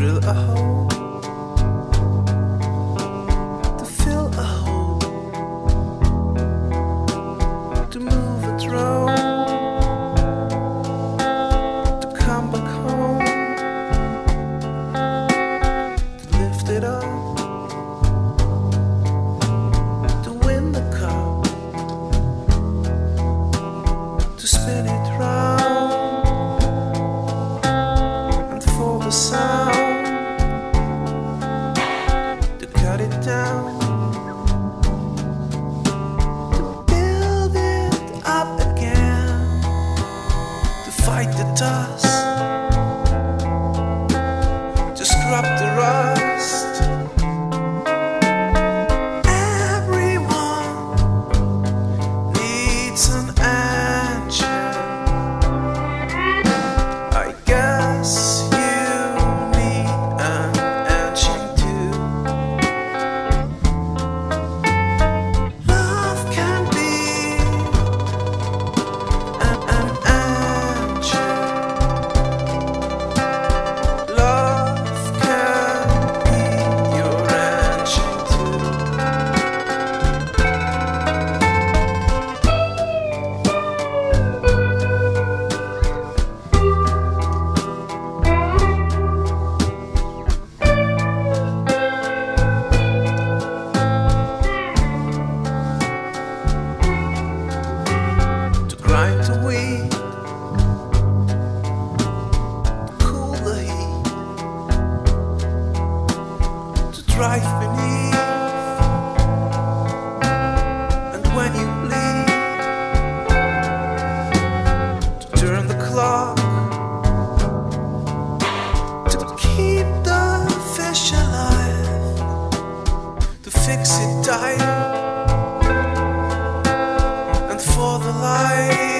drill a hole, to fill a hole, to move a drone, to come back home, to lift it up, to win the cup, to spin it round, and for the sound, to cut it down, to build it up again, to fight the dust, to scrub the rust. Everyone needs an engine. I guess you need an engine too. Love can be an engine. Love can be your engine too. To grind the wheat, to cool the heat, to drive beneath, and when you bleed, to turn the clock, to keep the fish alive, to fix it tight, and for the light.